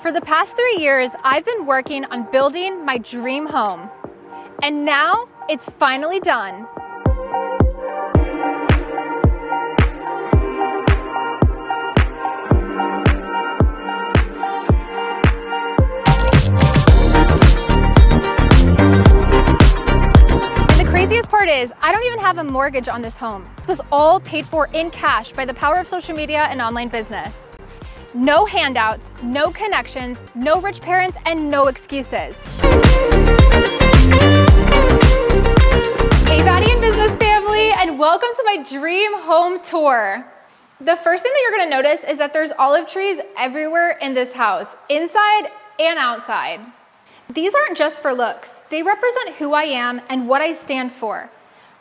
For the past 3 years, I've been working on building my dream home. And now it's finally done. And the craziest part is, I don't even have a mortgage on this home. It was all paid for in cash by the power of social media and online business. No handouts, no connections, no rich parents, and no excuses. Hey Baddie and business family, and welcome to my dream home tour. The first thing that you're gonna notice is that there's olive trees everywhere in this house, inside and outside. These aren't just for looks. They represent who I am and what I stand for.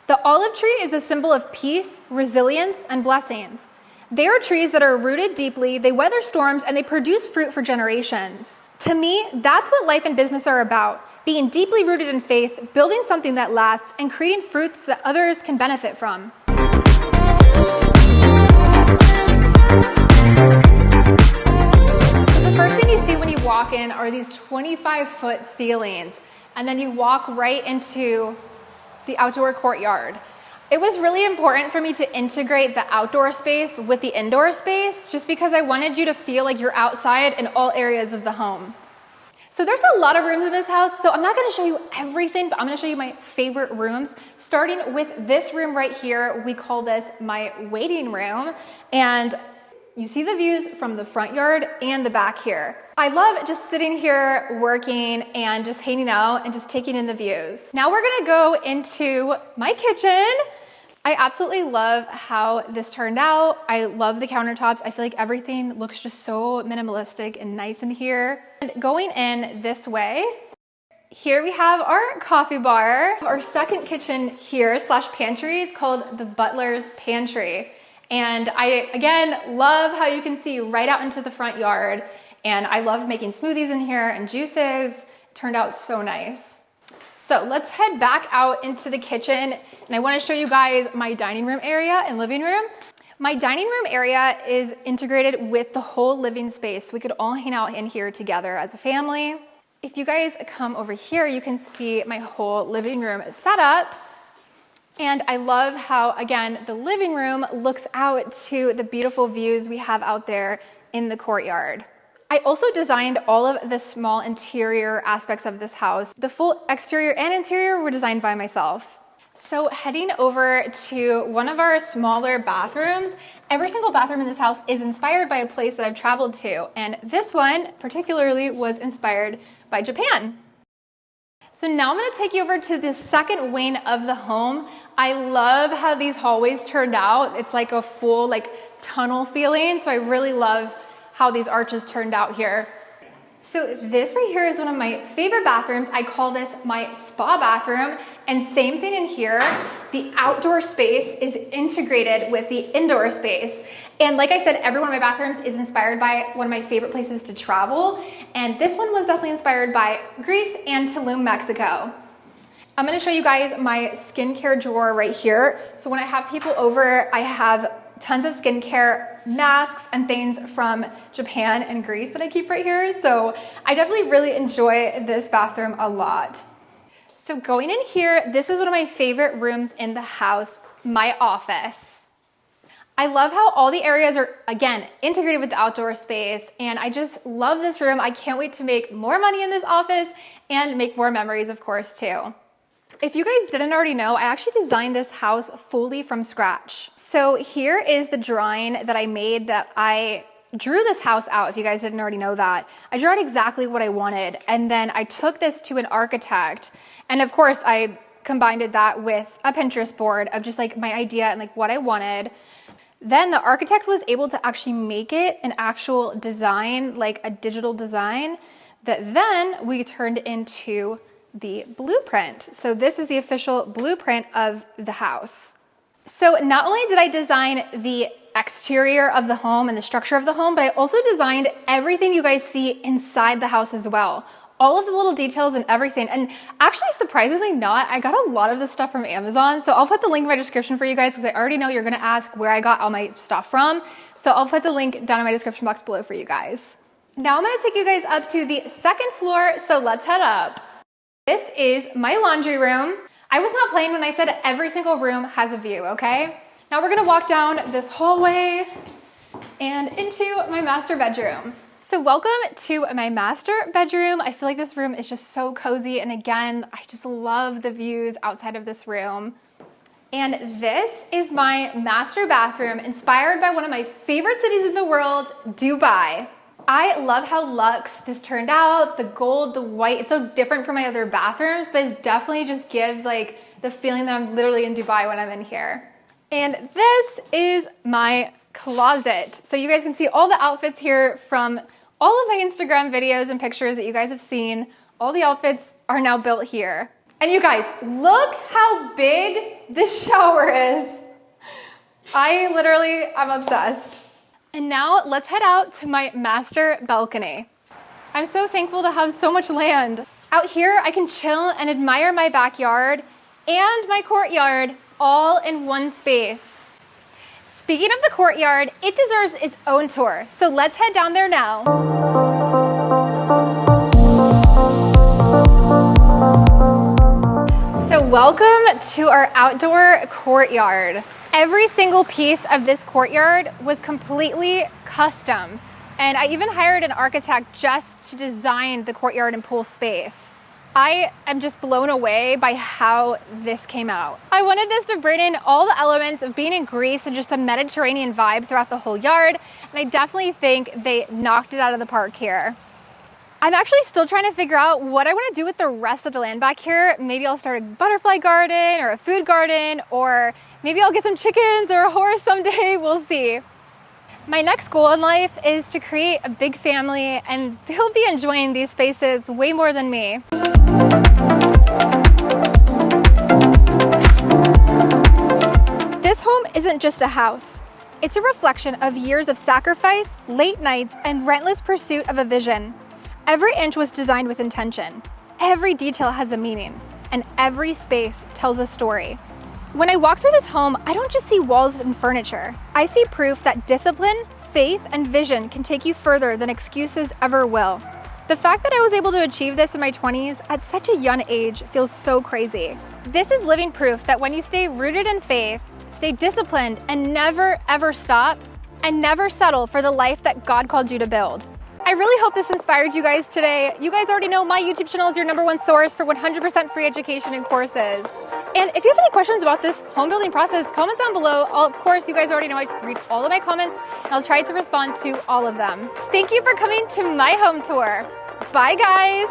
The olive tree is a symbol of peace, resilience, and blessings. They are trees that are rooted deeply, they weather storms, and they produce fruit for generations. To me, that's what life and business are about, being deeply rooted in faith, building something that lasts, and creating fruits that others can benefit from. The first thing you see when you walk in are these 25-foot ceilings, and then you walk right into the outdoor courtyard. It was really important for me to integrate the outdoor space with the indoor space, just because I wanted you to feel like you're outside in all areas of the home. So there's a lot of rooms in this house, so I'm not gonna show you everything, but I'm gonna show you my favorite rooms, starting with this room right here. We call this my waiting room, and you see the views from the front yard and the back here. I love just sitting here working and just hanging out and just taking in the views. Now we're gonna go into my kitchen. I absolutely love how this turned out. I love the countertops. I feel like everything looks just so minimalistic and nice in here. And going in this way, here we have our coffee bar. Our second kitchen here slash pantry is called the Butler's Pantry. And I, again, love how you can see right out into the front yard. And I love making smoothies in here and juices. It turned out so nice. So let's head back out into the kitchen, and I want to show you guys my dining room area and living room. My dining room area is integrated with the whole living space. We could all hang out in here together as a family. If you guys come over here, you can see my whole living room setup. And I love how, again, the living room looks out to the beautiful views we have out there in the courtyard. I also designed all of the small interior aspects of this house. The full exterior and interior were designed by myself. So heading over to one of our smaller bathrooms, every single bathroom in this house is inspired by a place that I've traveled to. And this one particularly was inspired by Japan. So now I'm gonna take you over to the second wing of the home. I love how these hallways turned out. It's like a full tunnel feeling. So I really love how these arches turned out here. So this right here is one of my favorite bathrooms. I call this my spa bathroom. And same thing in here, the outdoor space is integrated with the indoor space. And like I said, every one of my bathrooms is inspired by one of my favorite places to travel. And this one was definitely inspired by Greece and Tulum, Mexico. I'm gonna show you guys my skincare drawer right here. So when I have people over, I have tons of skincare masks and things from Japan and Greece that I keep right here. So I definitely really enjoy this bathroom a lot. So going in here, this is one of my favorite rooms in the house, my office. I love how all the areas are, again, integrated with the outdoor space, and I just love this room. I can't wait to make more money in this office and make more memories, of course, too. If you guys didn't already know, I actually designed this house fully from scratch. So here is the drawing that I made that I drew this house out, if you guys didn't already know that. I drew out exactly what I wanted, and then I took this to an architect, and of course I combined that with a Pinterest board of just my idea and what I wanted. Then the architect was able to actually make it an actual design, like a digital design, that then we turned into the blueprint. So this is the official blueprint of the house. So not only did I design the exterior of the home and the structure of the home, but I also designed everything you guys see inside the house as well. All of the little details and everything. And actually, surprisingly not, I got a lot of this stuff from Amazon. So I'll put the link in my description for you guys because I already know you're gonna ask where I got all my stuff from. So I'll put the link down in my description box below for you guys. Now I'm gonna take you guys up to the second floor, so let's head up. This is my laundry room. I was not playing when I said every single room has a view, okay? Now we're gonna walk down this hallway and into my master bedroom. So welcome to my master bedroom. I feel like this room is just so cozy, and again, I just love the views outside of this room. And this is my master bathroom, inspired by one of my favorite cities in the world, Dubai. I love how luxe this turned out, the gold, the white. It's so different from my other bathrooms, but it definitely just gives like the feeling that I'm literally in Dubai when I'm in here. And this is my closet. So you guys can see all the outfits here from all of my Instagram videos and pictures that you guys have seen. All the outfits are now built here. And you guys, look how big this shower is. I'm obsessed. And now let's head out to my master balcony. I'm so thankful to have so much land. Out here, I can chill and admire my backyard and my courtyard all in one space. Speaking of the courtyard, it deserves its own tour. So let's head down there now. So welcome to our outdoor courtyard. Every single piece of this courtyard was completely custom. And I even hired an architect just to design the courtyard and pool space. I am just blown away by how this came out. I wanted this to bring in all the elements of being in Greece and just the Mediterranean vibe throughout the whole yard. And I definitely think they knocked it out of the park here. I'm actually still trying to figure out what I want to do with the rest of the land back here. Maybe I'll start a butterfly garden or a food garden, or maybe I'll get some chickens or a horse someday. We'll see. My next goal in life is to create a big family, and they'll be enjoying these spaces way more than me. This home isn't just a house. It's a reflection of years of sacrifice, late nights, and relentless pursuit of a vision. Every inch was designed with intention. Every detail has a meaning, and every space tells a story. When I walk through this home, I don't just see walls and furniture. I see proof that discipline, faith, and vision can take you further than excuses ever will. The fact that I was able to achieve this in my 20s at such a young age feels so crazy. This is living proof that when you stay rooted in faith, stay disciplined, and never ever stop, and never settle for the life that God called you to build. I really hope this inspired you guys today. You guys already know my YouTube channel is your #1 source for 100% free education and courses. And if you have any questions about this home building process, comment down below. Of course, you guys already know I read all of my comments, and I'll try to respond to all of them. Thank you for coming to my home tour. Bye, guys.